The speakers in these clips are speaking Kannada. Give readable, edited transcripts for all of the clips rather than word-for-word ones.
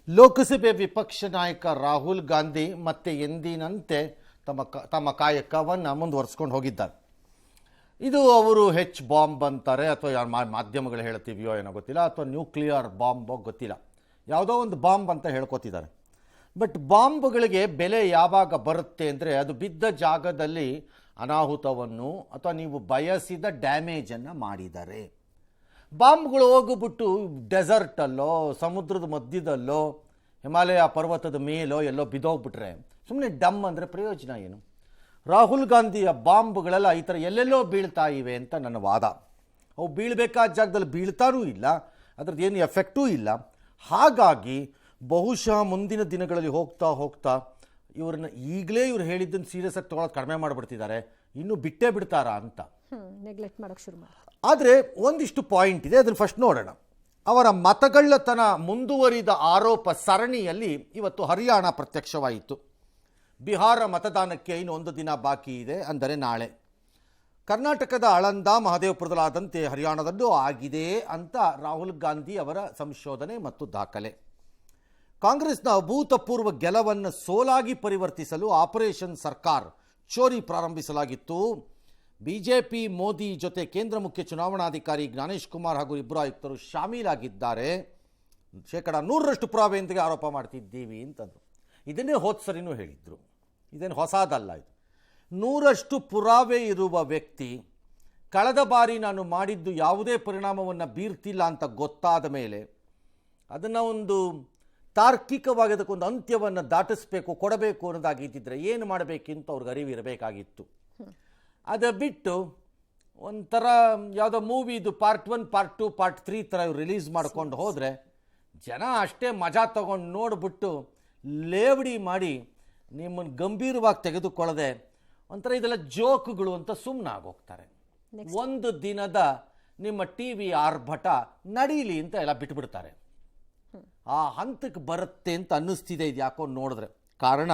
ಲೋಕಸಭೆ ವಿಪಕ್ಷ ನಾಯಕ ರಾಹುಲ್ ಗಾಂಧಿ ಮತ್ತೆ ಎಂದಿನಂತೆ ತಮ್ಮ ಕಾಯಕವನ್ನು ಮುಂದುವರಿಸ್ಕೊಂಡು ಹೋಗಿದ್ದಾರೆ. ಇದು ಅವರು ಹೆಚ್ ಬಾಂಬ್ ಅಂತಾರೆ ಅಥವಾ ಯಾರು ಮಾಧ್ಯಮಗಳು ಹೇಳ್ತೀವಿಯೋ ಏನೋ ಗೊತ್ತಿಲ್ಲ, ಅಥವಾ ನ್ಯೂಕ್ಲಿಯರ್ ಬಾಂಬೋ ಗೊತ್ತಿಲ್ಲ, ಯಾವುದೋ ಒಂದು ಬಾಂಬ್ ಅಂತ ಹೇಳ್ಕೊತಿದ್ದಾರೆ. ಬಟ್ ಬಾಂಬ್ಗಳಿಗೆ ಬೆಲೆ ಯಾವಾಗ ಬರುತ್ತೆ ಅಂದರೆ ಅದು ಬಿದ್ದ ಜಾಗದಲ್ಲಿ ಅನಾಹುತವನ್ನು ಅಥವಾ ನೀವು ಬಯಸಿದ ಡ್ಯಾಮೇಜನ್ನು ಮಾಡಿದ್ದಾರೆ. ಬಾಂಬ್ಗಳು ಹೋಗ್ಬಿಟ್ಟು ಡೆಸರ್ಟಲ್ಲೋ ಸಮುದ್ರದ ಮಧ್ಯದಲ್ಲೋ ಹಿಮಾಲಯ ಪರ್ವತದ ಮೇಲೋ ಎಲ್ಲೋ ಬಿದ್ದೋಗ್ಬಿಟ್ರೆ ಸುಮ್ಮನೆ ಡಮ್ ಅಂದರೆ ಪ್ರಯೋಜನ ಏನು? ರಾಹುಲ್ ಗಾಂಧಿಯ ಬಾಂಬ್ಗಳೆಲ್ಲ ಈ ಥರ ಎಲ್ಲೆಲ್ಲೋ ಬೀಳ್ತಾ ಇವೆ ಅಂತ ನನ್ನ ವಾದ. ಅವು ಬೀಳಬೇಕಾದ ಜಾಗದಲ್ಲಿ ಬೀಳ್ತಾನೂ ಇಲ್ಲ, ಅದ್ರದ್ದು ಏನು ಎಫೆಕ್ಟೂ ಇಲ್ಲ. ಹಾಗಾಗಿ ಬಹುಶಃ ಮುಂದಿನ ದಿನಗಳಲ್ಲಿ ಹೋಗ್ತಾ ಹೋಗ್ತಾ ಇವ್ರನ್ನ ಈಗಲೇ ಇವ್ರು ಹೇಳಿದ್ದನ್ನು ಸೀರಿಯಸ್ ಆಗಿ ತೊಗೊಳೋದು ಕಡಿಮೆ ಮಾಡಿಬಿಡ್ತಿದ್ದಾರೆ. ಇನ್ನೂ ಬಿಟ್ಟೇ ಬಿಡ್ತಾರಾ ಅಂತ ನೆಗ್ಲೆಕ್ಟ್ ಮಾಡೋಕ್ಕೆ ಶುರು ಮಾಡಿ. ಆದರೆ ಒಂದಿಷ್ಟು ಪಾಯಿಂಟ್ ಇದೆ, ಅದನ್ನು ಫಸ್ಟ್ ನೋಡೋಣ. ಅವರ ಮತಗಳ್ಳತನ ಮುಂದುವರಿದ ಆರೋಪ ಸರಣಿಯಲ್ಲಿ ಇವತ್ತು ಹರಿಯಾಣ ಪ್ರತ್ಯಕ್ಷವಾಯಿತು. ಬಿಹಾರ ಮತದಾನಕ್ಕೆ ಇನ್ನು ಒಂದು ದಿನ ಬಾಕಿ ಇದೆ, ಅಂದರೆ ನಾಳೆ. ಕರ್ನಾಟಕದ ಆಳಂದ ಮಹದೇವಪುರದಲ್ಲಾದಂತೆ ಹರಿಯಾಣದಲ್ಲೂ ಆಗಿದೆ ಅಂತ ರಾಹುಲ್ ಗಾಂಧಿ ಅವರ ಸಂಶೋಧನೆ ಮತ್ತು ದಾಖಲೆ. ಕಾಂಗ್ರೆಸ್ನ ಅಭೂತಪೂರ್ವ ಗೆಲುವನ್ನು ಸೋಲಾಗಿ ಪರಿವರ್ತಿಸಲು ಆಪರೇಷನ್ ಸರ್ಕಾರ್ ಚೋರಿ ಪ್ರಾರಂಭಿಸಲಾಗಿತ್ತು. ಬಿಜೆಪಿ ಮೋದಿ ಜೊತೆ ಕೇಂದ್ರ ಮುಖ್ಯ ಚುನಾವಣಾಧಿಕಾರಿ ಜ್ಞಾನೇಶ್ ಕುಮಾರ್ ಹಾಗೂ ಇಬ್ಬರು ಆಯುಕ್ತರು ಶಾಮೀಲಾಗಿದ್ದಾರೆ. 100% ಪುರಾವೆಯೊಂದಿಗೆ ಆರೋಪ ಮಾಡ್ತಿದ್ದೀವಿ ಅಂತಂದರು. ಇದನ್ನೇ ಹೋದ ಸರಿನೂ ಹೇಳಿದರು, ಇದೇನು ಹೊಸದಲ್ಲ. ಇದು 100% ಪುರಾವೆ ಇರುವ ವ್ಯಕ್ತಿ ಕಳೆದ ಬಾರಿ ನಾನು ಮಾಡಿದ್ದು ಯಾವುದೇ ಪರಿಣಾಮವನ್ನು ಬೀರ್ತಿಲ್ಲ ಅಂತ ಗೊತ್ತಾದ ಮೇಲೆ ಅದನ್ನು ಒಂದು ತಾರ್ಕಿಕವಾಗಿ ಅದಕ್ಕೊಂದು ಅಂತ್ಯವನ್ನು ದಾಟಿಸ್ಬೇಕು, ಕೊಡಬೇಕು ಅನ್ನೋದಾಗಿದ್ದರೆ ಏನು ಮಾಡಬೇಕಿಂತ ಅವ್ರಿಗೆ ಅರಿವು ಇರಬೇಕಾಗಿತ್ತು. ಅದು ಬಿಟ್ಟು ಒಂಥರ ಯಾವುದೋ ಮೂವಿದು ಪಾರ್ಟ್ 1 ಪಾರ್ಟ್ 2 ಪಾರ್ಟ್ 3 ಥರ ಇವ್ರು ರಿಲೀಸ್ ಮಾಡ್ಕೊಂಡು ಹೋದರೆ ಜನ ಅಷ್ಟೇ ಮಜಾ ತಗೊಂಡು ನೋಡಿಬಿಟ್ಟು ಲೇವಡಿ ಮಾಡಿ ನಿಮ್ಮನ್ನು ಗಂಭೀರವಾಗಿ ತೆಗೆದುಕೊಳ್ಳದೆ ಒಂಥರ ಇದೆಲ್ಲ ಜೋಕುಗಳು ಅಂತ ಸುಮ್ಮನೆ ಆಗೋಗ್ತಾರೆ. ಒಂದು ದಿನದ ನಿಮ್ಮ ಟಿ ವಿ ಆರ್ಭಟ ನಡೀಲಿ ಅಂತ ಎಲ್ಲ ಬಿಟ್ಬಿಡ್ತಾರೆ. ಆ ಹಂತಕ್ಕೆ ಬರುತ್ತೆ ಅಂತ ಅನ್ನಿಸ್ತಿದೆ ಇದು ಯಾಕೋ ನೋಡಿದ್ರೆ. ಕಾರಣ,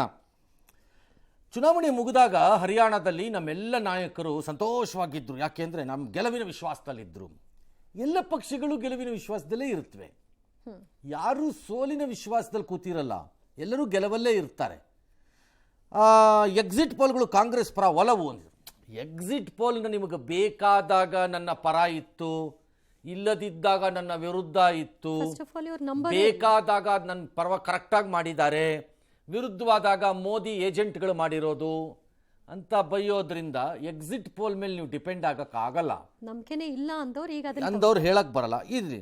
ಚುನಾವಣೆ ಮುಗಿದಾಗ ಹರಿಯಾಣದಲ್ಲಿ ನಮ್ಮೆಲ್ಲ ನಾಯಕರು ಸಂತೋಷವಾಗಿದ್ದರು. ಯಾಕೆಂದರೆ ನಮ್ಮ ಗೆಲುವಿನ ವಿಶ್ವಾಸದಲ್ಲಿದ್ದರು. ಎಲ್ಲ ಪಕ್ಷಗಳು ಗೆಲುವಿನ ವಿಶ್ವಾಸದಲ್ಲೇ ಇರುತ್ತವೆ, ಯಾರೂ ಸೋಲಿನ ವಿಶ್ವಾಸದಲ್ಲಿ ಕೂತಿರಲ್ಲ, ಎಲ್ಲರೂ ಗೆಲುವಲ್ಲೇ ಇರ್ತಾರೆ. ಎಕ್ಸಿಟ್ ಪೋಲ್ಗಳು ಕಾಂಗ್ರೆಸ್ ಪರ ಒಲವು ಅಂದರು. ಎಕ್ಸಿಟ್ ಪೋಲ್ನ ನಿಮಗೆ ಬೇಕಾದಾಗ ನನ್ನ ಪರ ಇತ್ತು, ಇಲ್ಲದಿದ್ದಾಗ ನನ್ನ ವಿರುದ್ಧ ಇತ್ತು, ಬೇಕಾದಾಗ ನನ್ನ ಪರವ ಕರೆಕ್ಟಾಗಿ ಮಾಡಿದ್ದಾರೆ, ವಿರುದ್ಧವಾದಾಗ ಮೋದಿ ಏಜೆಂಟ್ಗಳು ಮಾಡಿರೋದು ಅಂತ ಬೈಯೋದ್ರಿಂದ ಎಕ್ಸಿಟ್ ಪೋಲ್ ಮೇಲೆ ನೀವು ಡಿಪೆಂಡ್ ಆಗೋಕ್ಕಾಗಲ್ಲ. ನಂಬಿಕೆನೇ ಇಲ್ಲ ಅಂದವ್ರು ಹೇಳಕ್ಕೆ ಬರಲ್ಲ. ಇದ್ರಿ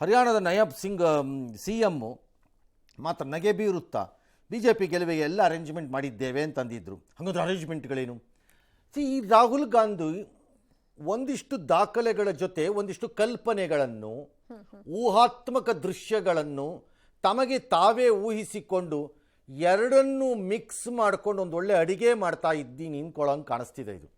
ಹರಿಯಾಣದ ನಯಾಬ್ ಸಿಂಗ್ CM ಮಾತ್ರ ನಗೆ ಬೀರುತ್ತಾ BJP ಗೆಲುವಿಗೆ ಎಲ್ಲ ಅರೇಂಜ್ಮೆಂಟ್ ಮಾಡಿದ್ದೇವೆ ಅಂತಂದಿದ್ರು. ಹಾಗಾದ್ರೆ ಅರೇಂಜ್ಮೆಂಟ್ಗಳೇನು? ಈ ರಾಹುಲ್ ಗಾಂಧಿ ಒಂದಿಷ್ಟು ದಾಖಲೆಗಳ ಜೊತೆ ಒಂದಿಷ್ಟು ಕಲ್ಪನೆಗಳನ್ನು, ಊಹಾತ್ಮಕ ದೃಶ್ಯಗಳನ್ನು ತಮಗೆ ತಾವೇ ಊಹಿಸಿಕೊಂಡು ಎರಡನ್ನೂ ಮಿಕ್ಸ್ ಮಾಡ್ಕೊಂಡು ಒಂದು ಒಳ್ಳೆ ಅಡಿಗೆ ಮಾಡ್ತಾ ಇದ್ದೀನಿ ನಿಂತ್ಕೊಳ್ಳೋಂಗೆ ಕಾಣಿಸ್ತಿದೆ ಇದು.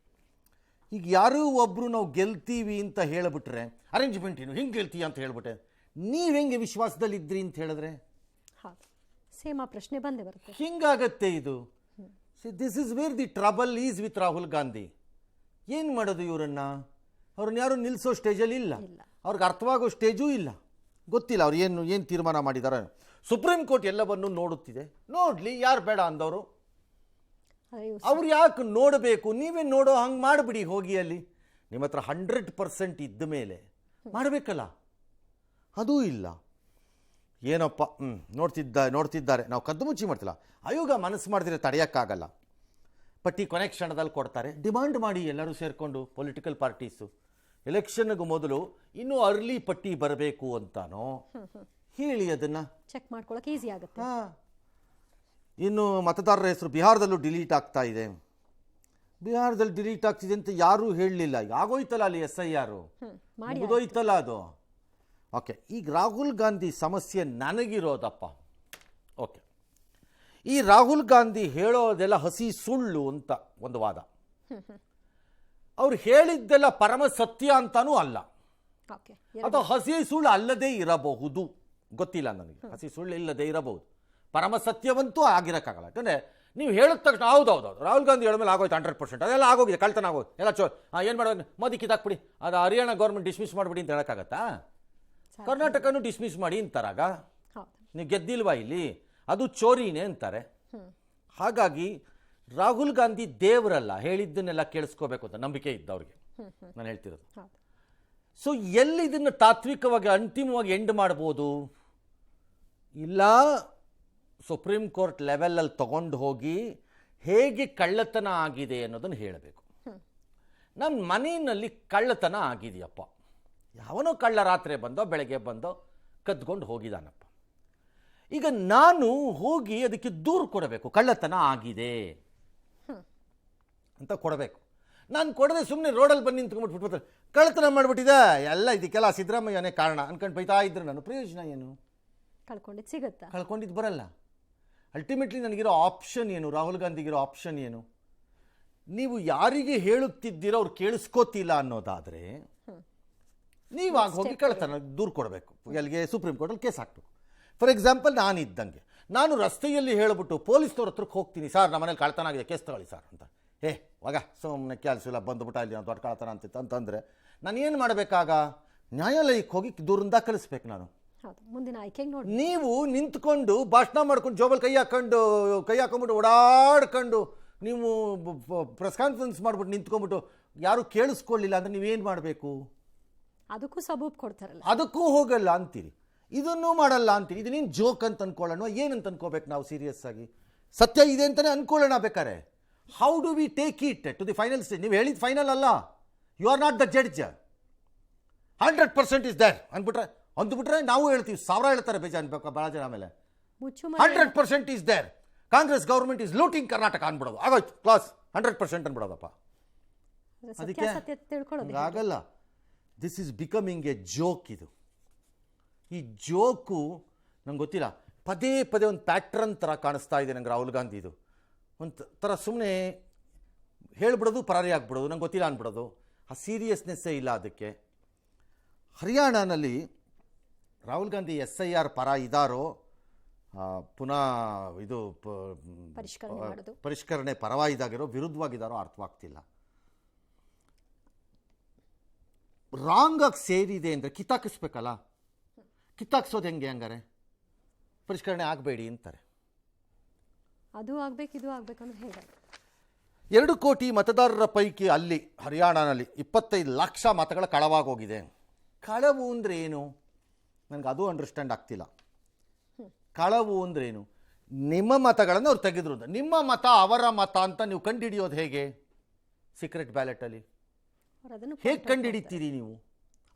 ಈಗ ಯಾರೂ ಒಬ್ಬರು ನಾವು ಗೆಲ್ತೀವಿ ಅಂತ ಹೇಳಿಬಿಟ್ರೆ ಅರೇಂಜ್ಮೆಂಟ್ ಏನು ಹಿಂಗೆ ಗೆಲ್ತೀಯ ಅಂತ ಹೇಳ್ಬಿಟ್ಟೆ, ನೀವು ಹೆಂಗೆ ವಿಶ್ವಾಸದಲ್ಲಿದ್ರಿ ಅಂತ ಹೇಳಿದ್ರೆ ಸೇಮ್ ಪ್ರಶ್ನೆ ಬಂದೇ ಬರುತ್ತೆ. ಹಿಂಗಾಗತ್ತೆ ಇದು. This is where the trouble is with Rahul Gandhi. ಏನು ಮಾಡೋದು ಇವರನ್ನು? ಅವ್ರನ್ನ ಯಾರು ನಿಲ್ಲಿಸೋ ಸ್ಟೇಜಲ್ಲಿ ಇಲ್ಲ, ಅವ್ರಿಗೆ ಅರ್ಥವಾಗೋ ಸ್ಟೇಜೂ ಇಲ್ಲ, ಗೊತ್ತಿಲ್ಲ ಅವ್ರು ಏನು ತೀರ್ಮಾನ ಮಾಡಿದ್ದಾರೆ. ಸುಪ್ರೀಂ ಕೋರ್ಟ್ ಎಲ್ಲವನ್ನು ನೋಡುತ್ತಿದೆ, ನೋಡಲಿ, ಯಾರು ಬೇಡ ಅಂದವರು ಅವ್ರು ಯಾಕೆ ನೋಡಬೇಕು? ನೀವೇ ನೋಡೋ ಹಂಗೆ ಮಾಡಿಬಿಡಿ ಹೋಗಿ. ಅಲ್ಲಿ ನಿಮ್ಮ ಹತ್ರ 100% ಇದ್ದ ಮೇಲೆ ಮಾಡಬೇಕಲ್ಲ, ಅದೂ ಇಲ್ಲ. ಏನಪ್ಪ ನೋಡ್ತಿದ್ದಾರೆ, ನಾವು ಕದ್ದು ಮುಚ್ಚಿ ಮಾಡ್ತಿಲ್ಲ. ಆಯೋಗ ಮನಸ್ಸು ಮಾಡಿದ್ರೆ ತಡೆಯೋಕ್ಕಾಗಲ್ಲ. ಪಟ್ಟಿ ಕೊನೆ ಕ್ಷಣದಲ್ಲಿ ಕೊಡ್ತಾರೆ. ಡಿಮಾಂಡ್ ಮಾಡಿ ಎಲ್ಲರೂ ಸೇರಿಕೊಂಡು ಪೊಲಿಟಿಕಲ್ ಪಾರ್ಟೀಸು ಎಲೆಕ್ಷನ್ಗೂ ಮೊದಲು ಇನ್ನೂ ಅರ್ಲಿ ಪಟ್ಟಿ ಬರಬೇಕು ಅಂತಾನೋ ಹೇಳಿ, ಅದನ್ನು ಚೆಕ್ ಮಾಡ್ಕೊಳ್ಳೋಕೆ ಈಸಿ ಆಗುತ್ತೆ. ಇನ್ನು ಮತದಾರರ ಹೆಸರು ಬಿಹಾರದಲ್ಲೂ ಡಿಲೀಟ್ ಆಗ್ತಾ ಇದೆ. ಬಿಹಾರದಲ್ಲಿ ಡಿಲೀಟ್ ಆಗ್ತಿದೆ ಅಂತ ಯಾರೂ ಹೇಳಲಿಲ್ಲ. ಆಗೋಯ್ತಲ್ಲ ಅಲ್ಲಿ SIR ಮುಗಿದೋಯ್ತಲ್ಲ ಅದು. ಓಕೆ, ಈಗ ರಾಹುಲ್ ಗಾಂಧಿ ಸಮಸ್ಯೆ ನನಗಿರೋದಪ್ಪ. ಓಕೆ, ಈ ರಾಹುಲ್ ಗಾಂಧಿ ಹೇಳೋದೆಲ್ಲ ಹಸಿ ಸುಳ್ಳು ಅಂತ ಒಂದು ವಾದ. ಅವ್ರು ಹೇಳಿದ್ದೆಲ್ಲ ಪರಮ ಸತ್ಯ ಅಂತಾನೂ ಅಲ್ಲ, ಅಥವಾ ಹಸಿ ಸುಳ್ಳು ಅಲ್ಲದೇ ಇರಬಹುದು, ಗೊತ್ತಿಲ್ಲ ನನಗೆ. ಹಸಿ ಸುಳ್ಳು ಇಲ್ಲದೆ ಇರಬಹುದು, ಪರಮ ಸತ್ಯವಂತೂ ಆಗಿರೋಕ್ಕಾಗಲ್ಲ. ಯಾಕಂದರೆ ನೀವು ಹೇಳಿದ ತಕ್ಷಣ ಹೌದೌದು ರಾಹುಲ್ ಗಾಂಧಿ ಹೇಳಿದ್ಮೇಲೆ ಆಗೋಯ್ತು 100%, ಅದೆಲ್ಲ ಆಗೋಗಿದೆ, ಕಳ್ತನ ಆಗೋದು ಎಲ್ಲ ಏನು ಮಾಡೋದು, ಮೋದಿ ಕಿತ್ತಾಕ್ಬಿಡಿ, ಅದು ಹರಿಯಾಣ ಗೌರ್ಮೆಂಟ್ ಡಿಸ್ಮಿಸ್ ಮಾಡಿಬಿಡಿ ಅಂತ ಹೇಳೋಕ್ಕಾಗತ್ತಾ? ಕರ್ನಾಟಕನೂ ಡಿಸ್ಮಿಸ್ ಮಾಡಿ ಅಂತಾರಾಗ ಹೌದು. ನೀವು ಗೆದ್ದಿಲ್ವಾ ಇಲ್ಲಿ, ಅದು ಚೋರಿನೇ ಅಂತಾರೆ. ಹ್ಮ್. ಹಾಗಾಗಿ ರಾಹುಲ್ ಗಾಂಧಿ ದೇವರಲ್ಲ, ಹೇಳಿದ್ದನ್ನೆಲ್ಲ ಕೇಳಿಸ್ಕೋಬೇಕು ಅಂತ ನಂಬಿಕೆ ಇದ್ದವ್ರಿಗೆ ನಾನು ಹೇಳ್ತಿರೋದು. ಹೌದು. ಸೊ ಎಲ್ಲಿ ಇದನ್ನು ತಾತ್ವಿಕವಾಗಿ ಅಂತಿಮವಾಗಿ ಎಂಡ್ ಮಾಡ್ಬೋದು, ಇಲ್ಲ ಸುಪ್ರೀಂ ಕೋರ್ಟ್ ಲೆವೆಲಲ್ಲಿ ತಗೊಂಡು ಹೋಗಿ ಹೇಗೆ ಕಳ್ಳತನ ಆಗಿದೆ ಅನ್ನೋದನ್ನು ಹೇಳಬೇಕು. ನಮ್ಮ ಮನೆಯಲ್ಲಿ ಕಳ್ಳತನ ಆಗಿದೆಯಪ್ಪ, ಯಾವನೋ ಕಳ್ಳ ರಾತ್ರಿ ಬಂದೋ ಬೆಳಗ್ಗೆ ಬಂದೋ ಕದ್ಕೊಂಡು ಹೋಗಿದಾನಪ್ಪ. ಈಗ ನಾನು ಹೋಗಿ ಅದಕ್ಕೆ ದೂರು ಕೊಡಬೇಕು, ಕಳ್ಳತನ ಆಗಿದೆ ಅಂತ ಕೊಡಬೇಕು. ನಾನು ಕೊಡದೆ ಸುಮ್ಮನೆ ರೋಡಲ್ಲಿ ಬಂದು ನಿಂತ್ಕೊಂಡ್ಬಿಟ್ಬಿಟ್ಟು ಕಳ್ಳತನ ಮಾಡಿಬಿಟ್ಟಿದೆ ಎಲ್ಲ ಇದಕ್ಕೆಲ್ಲ ಸಿದ್ದರಾಮಯ್ಯನೇ ಕಾರಣ ಅನ್ಕೊಂಡು ಬೈತಾ ಇದ್ರೆ ನಾನು ಪ್ರಯೋಜನ ಏನು? ಕಳ್ಕೊಂಡಿದ್ದು ಸಿಗುತ್ತಾ? ಕಳ್ಕೊಂಡಿದ್ದು ಬರಲ್ಲ. ಅಲ್ಟಿಮೇಟ್ಲಿ ನನಗಿರೋ ಆಪ್ಷನ್ ಏನು? ರಾಹುಲ್ ಗಾಂಧಿಗಿರೋ ಆಪ್ಷನ್ ಏನು? ನೀವು ಯಾರಿಗೆ ಹೇಳುತ್ತಿದ್ದೀರೋ ಅವ್ರು ಕೇಳಿಸ್ಕೋತಿಲ್ಲ ಅನ್ನೋದಾದರೆ ನೀವಾಗ ಹೋಗಿ ಕಳ್ಳತನ ದೂರು ಕೊಡಬೇಕು. ಎಲ್ಲಿಗೆ? ಸುಪ್ರೀಂ ಕೋರ್ಟಲ್ಲಿ ಕೇಸ್ ಹಾಕಬೇಕು. ಫಾರ್ ಎಕ್ಸಾಂಪಲ್, ನಾನಿದ್ದಂಗೆ ನಾನು ರಸ್ತೆಯಲ್ಲಿ ಹೇಳಿಬಿಟ್ಟು ಪೊಲೀಸ್ನವ್ರ ಹತ್ರಕ್ಕೆ ಹೋಗ್ತೀನಿ, ಸರ್ ನಮ್ಮ ಮನೇಲಿ ಕಳ್ಳತನ ಆಗಿದೆ, ಕೇಸ್ ತಗೊಳ್ಳಿ ಸರ್ ಅಂತ. ವಾಗ ಸುಮ್ಮನೆ ಕೆಲಸ ಇಲ್ಲ, ಬಂದುಬಿಟ್ಟ ಇಲ್ಲಿ ನಾನು ದೊಡ್ಡ ಕಳ್ಳತನ ಅಂತಿತ್ತು ಅಂತಂದರೆ ನಾನು ಏನು ಮಾಡಬೇಕಾಗ? ನ್ಯಾಯಾಲಯಕ್ಕೆ ಹೋಗಿ ದೂರನ್ನು ದಾಖಲಿಸ್ಬೇಕು ನಾನು. ಹೌದು, ಮುಂದಿನ ಆಯ್ಕೆಗೆ ನೋಡಿ. ನೀವು ನಿಂತ್ಕೊಂಡು ಭಾಷಣ ಮಾಡ್ಕೊಂಡು ಜೋಬಲ್ ಕೈ ಹಾಕೊಂಡ್ಬಿಟ್ಟು ಓಡಾಡ್ಕೊಂಡು ನೀವು ಪ್ರೆಸ್ ಕಾನ್ಫರೆನ್ಸ್ ಮಾಡ್ಬಿಟ್ಟು ನಿಂತ್ಕೊಂಡ್ಬಿಟ್ಟು ಯಾರು ಕೇಳಿಸ್ಕೊಳ್ಳಿಲ್ಲ ಅಂದರೆ ನೀವೇನು ಮಾಡಬೇಕು? ಅದಕ್ಕೂ ಸಬೂಬ್ ಕೊಡ್ತಾರಲ್ಲ, ಅದಕ್ಕೂ ಹೋಗಲ್ಲ ಅಂತೀರಿ, ಇದನ್ನೂ ಮಾಡಲ್ಲ ಅಂತೀರಿ. ಇದು ನೀನು ಜೋಕ್ ಅಂತ ಅನ್ಕೊಳ್ಳೋಣ, ಏನಂತ ಅನ್ಕೋಬೇಕು ನಾವು? ಸೀರಿಯಸ್ ಆಗಿ ಸತ್ಯ ಇದೆ ಅಂತಲೇ ಅನ್ಕೊಳ್ಳೋಣ ಬೇಕಾರೆ. How do we take it to the final stage? ನೀವು ಹೇಳಿದ ಫೈನಲ್ ಅಲ್ಲ, you are not the judge. 100% is there ಅಂದ್ಬಿಟ್ರೆ ನಾವು ಹೇಳ್ತೀವಿ, 1000 ಹೇಳ್ತಾರೆ ಬೇಜಾನ್ ಬೇಕು ಭಾಳ ಜನ. ಆಮೇಲೆ 100% is there, Congress government is looting Karnataka ಅನ್ಬಿಡೋದು, ಆಗೋಯ್ತು ಕ್ಲಾಸ್ 100% ಅನ್ಬಿಡೋದಪ್ಪ. ಅದಕ್ಕೆ ಆಗಲ್ಲ. This is becoming a joke. ಇದು ಈ ಜೋಕು ನಂಗೆ ಗೊತ್ತಿಲ್ಲ, ಪದೇ ಪದೇ ಒಂದು ಪ್ಯಾಟ್ರನ್ ಥರ ಕಾಣಿಸ್ತಾ ಇದೆ ನಂಗೆ ರಾಹುಲ್ ಗಾಂಧಿ. ಇದು ಒಂದು ಥರ ಸುಮ್ಮನೆ ಹೇಳ್ಬಿಡೋದು, ಪರಾರಿ ಆಗ್ಬಿಡೋದು, ನಂಗೆ ಗೊತ್ತಿಲ್ಲ ಅಂದ್ಬಿಡೋದು. ಆ ಸೀರಿಯಸ್ನೆಸ್ಸೇ ಇಲ್ಲ ಅದಕ್ಕೆ. ಹರಿಯಾಣನಲ್ಲಿ ರಾಹುಲ್ ಗಾಂಧಿ SIR ಪರ ಇದ್ದಾರೋ ಪುನಃ ಇದು ಪರಿಷ್ಕರಣೆ ಪರವಾಗಿದ್ದಾಗಿರೋ ವಿರುದ್ಧವಾಗಿದ್ದಾರೋ ಅರ್ಥವಾಗ್ತಿಲ್ಲ. ರಾಂಗ್ ಆಗಿ ಸೇರಿದೆ ಅಂದರೆ ಕಿತ್ತಾಕಿಸ್ಬೇಕಲ್ಲ. ಕಿತ್ತಾಕ್ಸೋದು ಹೆಂಗೆ? ಹಂಗಾರೆ ಪರಿಷ್ಕರಣೆ ಆಗಬೇಡಿ ಅಂತಾರೆ. ಅದು ಆಗ್ಬೇಕು ಇದು ಆಗ್ಬೇಕು ಅಂದ್ರೆ ಹೇಗೆ? 2 ಕೋಟಿ ಮತದಾರರ ಪೈಕಿ ಅಲ್ಲಿ ಹರಿಯಾಣನಲ್ಲಿ 25 ಲಕ್ಷ ಮತಗಳ ಕಳವಾಗೋಗಿದೆ. ಕಳವು ಅಂದರೆ ಏನು? ನನಗೆ ಅದು ಅಂಡರ್ಸ್ಟ್ಯಾಂಡ್ ಆಗ್ತಿಲ್ಲ. ಕಳವು ಅಂದ್ರೆ ಏನು? ನಿಮ್ಮ ಮತಗಳನ್ನು ಅವ್ರು ತೆಗೆದ್ರು ಅಂತ. ನಿಮ್ಮ ಮತ ಅವರ ಮತ ಅಂತ ನೀವು ಕಂಡುಹಿಡಿಯೋದು ಹೇಗೆ? ಸೀಕ್ರೆಟ್ ಬ್ಯಾಲೆಟಲ್ಲಿ ಹೇಗೆ ಕಂಡುಹಿಡಿತೀರಿ ನೀವು?